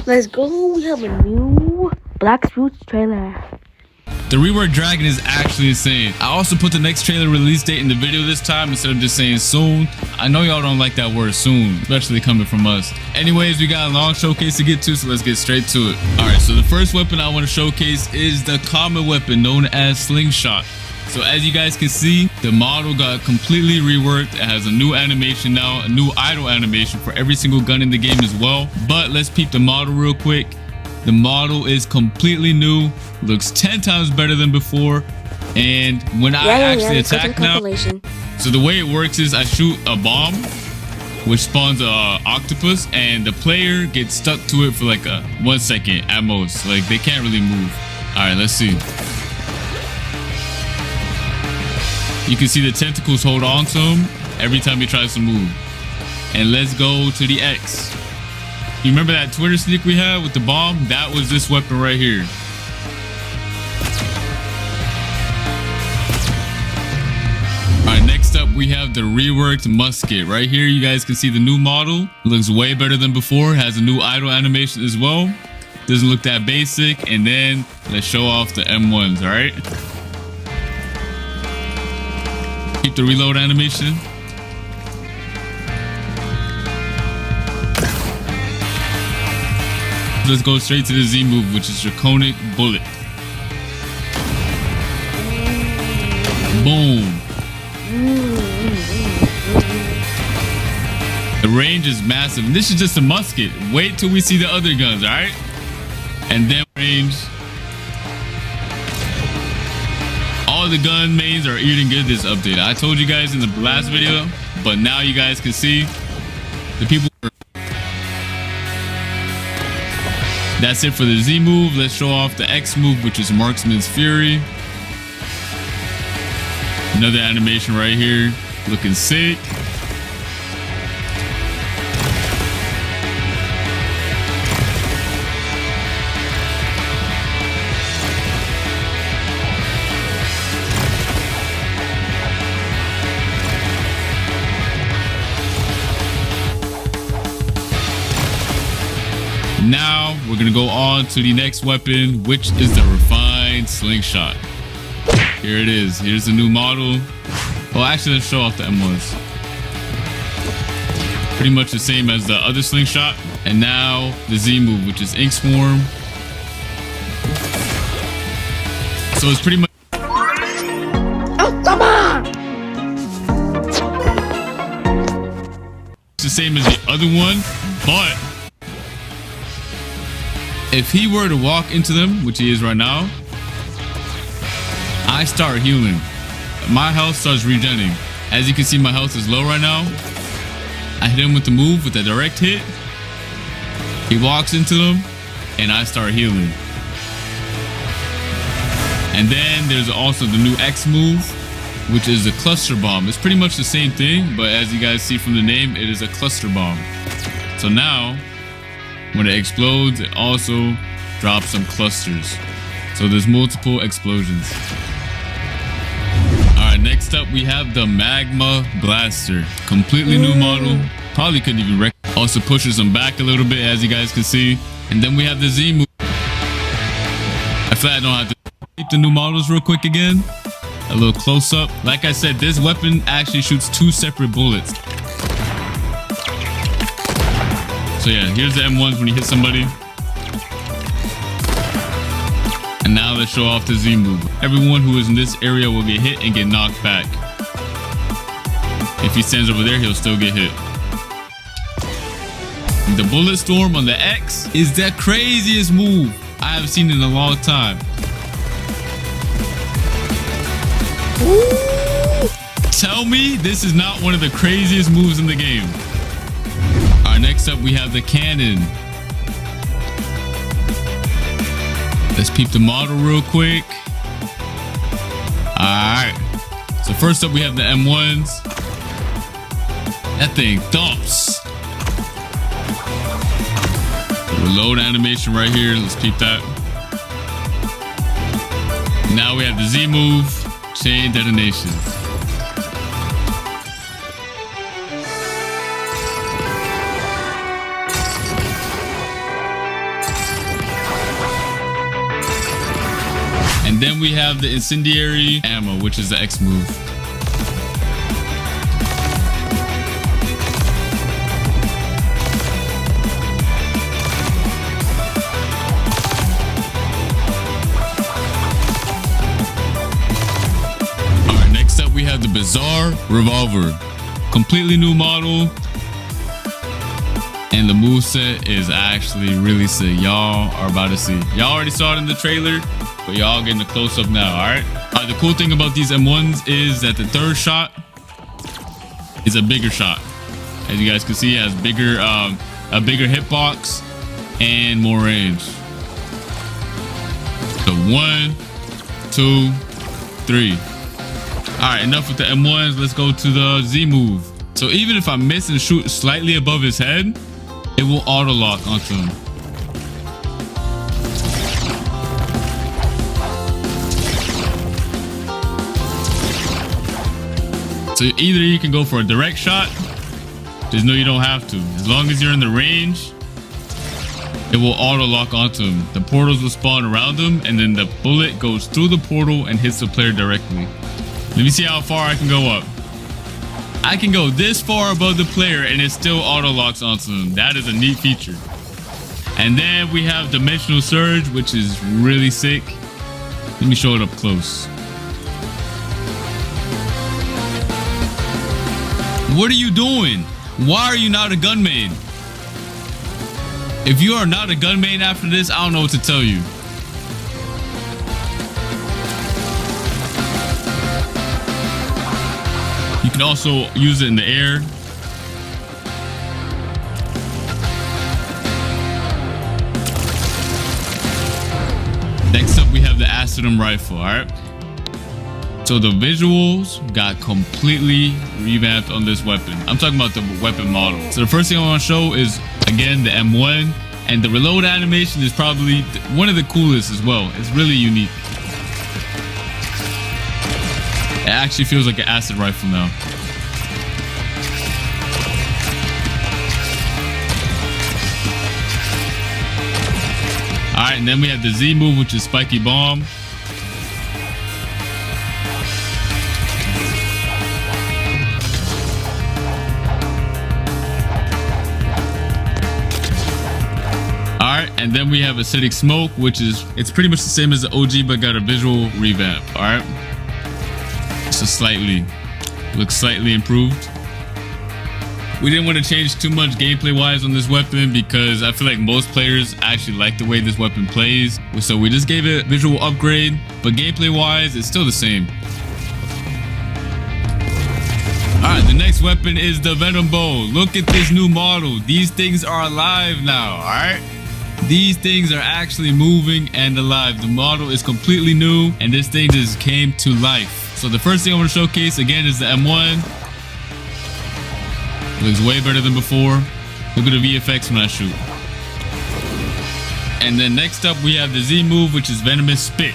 Let's go. We have a new Blox trailer. The rework dragon is actually insane. I also put the next trailer release date in the video this time instead of just saying soon. I know y'all don't like that word soon, especially coming from us. Anyways, we got a long showcase to get to, so let's get straight to it. Alright, so the first weapon I want to showcase is the common weapon known as Slingshot. So as you guys can see, the model got completely reworked. It has a new animation now, a new idle animation for every single gun in the game as well. But let's peep the model real quick. The model is completely new, looks 10 times better than before. And when I actually attack now, so the way it works is I shoot a bomb, which spawns a octopus, and the player gets stuck to it for like 1 second at most. Like they can't really move. All right, let's see. You can see the tentacles hold on to him every time he tries to move. And let's go to the X. You remember that Twitter sneak we had with the bomb? That was this weapon right here. Alright, next up we have the reworked musket. Right here you guys can see the new model. It looks way better than before. Has a new idle animation as well. Doesn't look that basic. And then let's show off the M1s, alright? Keep the reload animation. Let's go straight to the Z move, which is Draconic Bullet. Boom. The range is massive. And this is just a musket. Wait till we see the other guns, alright? And then range. All the gun mains are eating good this update. I told you guys in the last video, but now you guys can see the people. That's it for the Z move. Let's show off the X move, which is Marksman's Fury. Another animation right here, looking sick. Now we're gonna go on to the next weapon, which is the refined slingshot. Here it is. Here's the new model. Well, actually, let's show off the M1s. Pretty much the same as the other slingshot. And now the Z move, which is Ink Swarm. So it's pretty much. Oh, come on! The same as the other one, but if he were to walk into them, which he is right now, I start healing. My health starts regenerating. As you can see, my health is low right now. I hit him with the move, with a direct hit. He walks into them, and I start healing. And then there's also the new X move, which is a cluster bomb. It's pretty much the same thing, but as you guys see from the name, it is a cluster bomb. So now, when it explodes, it also drops some clusters. So there's multiple explosions. Alright, next up we have the Magma Blaster. Completely new model. Probably couldn't even recognize. Also pushes them back a little bit, as you guys can see. And then we have the Z move. I feel like I don't have to keep the new models real quick again. A little close up. Like I said, this weapon actually shoots 2 separate bullets. So yeah, here's the M1s when you hit somebody. And now let's show off the Z move. Everyone who is in this area will get hit and get knocked back. If he stands over there, he'll still get hit. The Bullet Storm on the X is the craziest move I have seen in a long time. Ooh. Tell me this is not one of the craziest moves in the game. Alright, next up we have the cannon. Let's peep the model real quick. Alright. So first up we have the M1s. That thing thumps. Reload animation right here. Let's peep that. Now we have the Z move. Chain detonation. then we have the incendiary ammo, which is the X move. All right, next up we have the bizarre revolver. Completely new model. And the moveset is actually really sick. Y'all are about to see. Y'all already saw it in the trailer, but y'all getting a close-up now, all right? The cool thing about these M1s is that the third shot is a bigger shot. As you guys can see, it has a bigger hitbox and more range. So 1, 2, 3. All right, enough with the M1s. Let's go to the Z move. So even if I miss and shoot slightly above his head, it will auto lock onto him. So either you can go for a direct shot, just know you don't have to. As long as you're in the range, it will auto lock onto him. The portals will spawn around him, and then the bullet goes through the portal and hits the player directly. Let me see how far I can go up. I can go this far above the player and it still auto locks onto them. That is a neat feature. And then we have Dimensional Surge, which is really sick. Let me show it up close. What are you doing? Why are you not a gun main? If you are not a gun main after this, I don't know what to tell you. You can also use it in the air. Next up, we have the Acidum rifle, all right? So the visuals got completely revamped on this weapon. I'm talking about the weapon model. So the first thing I want to show is, again, the M1. And the reload animation is probably one of the coolest as well. It's really unique. It actually feels like an acid rifle now. All right, and then we have the Z move, which is Spiky Bomb. All right, and then we have Acidic Smoke, which is, it's pretty much the same as the OG, but got a visual revamp. All right. So looks slightly improved. We didn't want to change too much gameplay wise on this weapon because I feel like most players actually like the way this weapon plays. So we just gave it a visual upgrade, but gameplay wise, it's still the same. All right, the next weapon is the Venom Bow. Look at this new model. These things are alive now, all right? These things are actually moving and alive. The model is completely new and this thing just came to life. So the first thing I want to showcase again is the M1. Looks way better than before. Look at the VFX when I shoot. And then next up we have the Z move, which is Venomous Spit.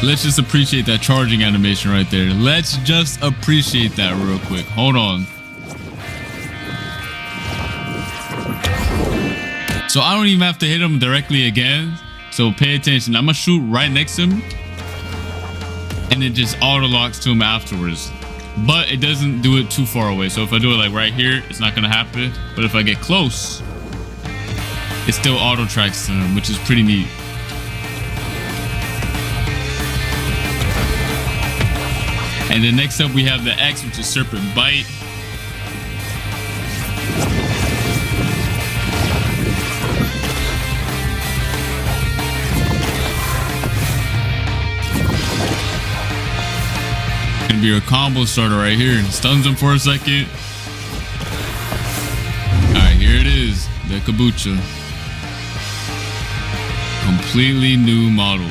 Let's just appreciate that charging animation right there. Let's just appreciate that real quick. Hold on. So I don't even have to hit him directly again. So pay attention. I'm gonna shoot right next to him. And it just auto locks to him afterwards. But it doesn't do it too far away. So if I do it like right here, it's not gonna happen. But if I get close, it still auto tracks to him, which is pretty neat. And then next up we have the X, which is Serpent Bite. Gonna be a combo starter right here. Stuns him for a second. Alright, here it is. The Kabucha. Completely new model.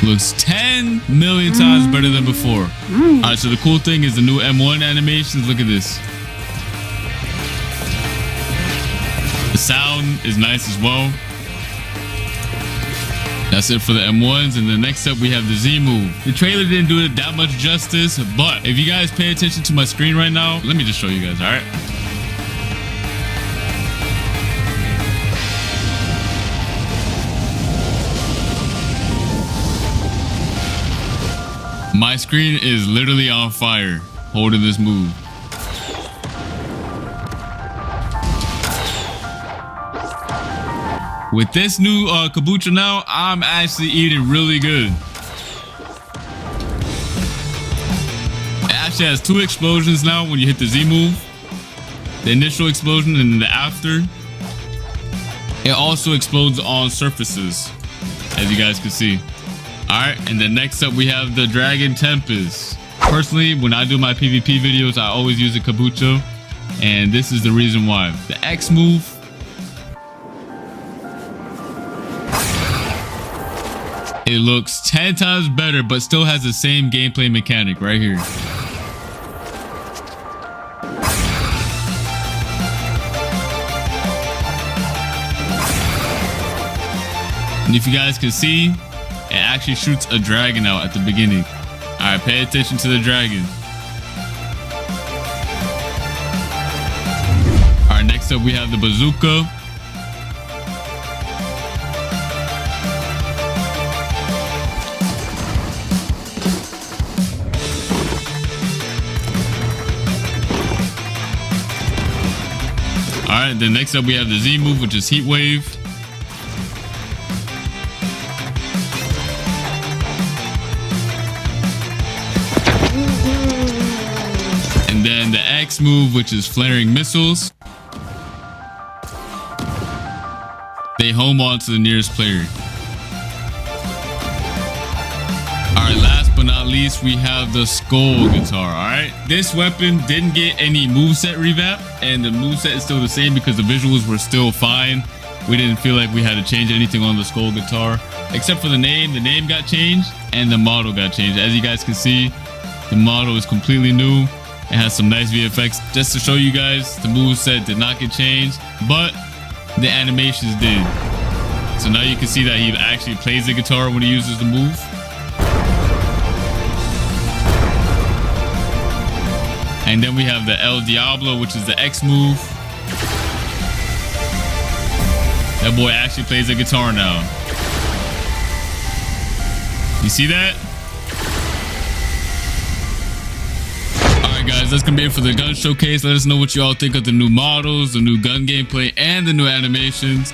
Looks 10 million times better than before. Alright, so the cool thing is the new M1 animations. Look at this. The sound is nice as well. That's it for the M1s. And then next up we have the Z move. The trailer didn't do it that much justice, but if you guys pay attention to my screen right now, let me just show you guys, all right? screen is literally on fire holding this move. With this new kombucha now, I'm actually eating really good. It actually has 2 explosions now when you hit the Z move. The initial explosion and then the after. It also explodes on surfaces, as you guys can see. Alright, and then next up we have the Dragon Tempest. Personally, when I do my PvP videos, I always use a kombucha. And this is the reason why. The X move. It looks 10 times better, but still has the same gameplay mechanic right here. And if you guys can see, it actually shoots a dragon out at the beginning. All right, pay attention to the dragon. All right, next up we have the bazooka. Alright, then next up we have the Z move, which is Heat Wave. And then the X move, which is Flaring Missiles. They home on to the nearest player. Alright, last but not least, we have the Skull Guitar, alright? This weapon didn't get any moveset revamp, and the moveset is still the same because the visuals were still fine. We didn't feel like we had to change anything on the Skull Guitar, except for the name. The name got changed, and the model got changed. As you guys can see, the model is completely new. It has some nice VFX. Just to show you guys, the moveset did not get changed, but the animations did. So now you can see that he actually plays the guitar when he uses the move. And then we have the El Diablo, which is the X move. That boy actually plays the guitar now. You see that? Alright guys, that's gonna be it for the gun showcase. Let us know what you all think of the new models, the new gun gameplay, and the new animations.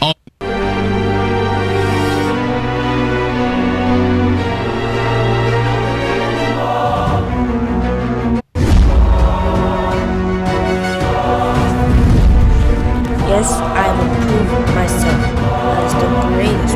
Yes, I will prove myself as the greatest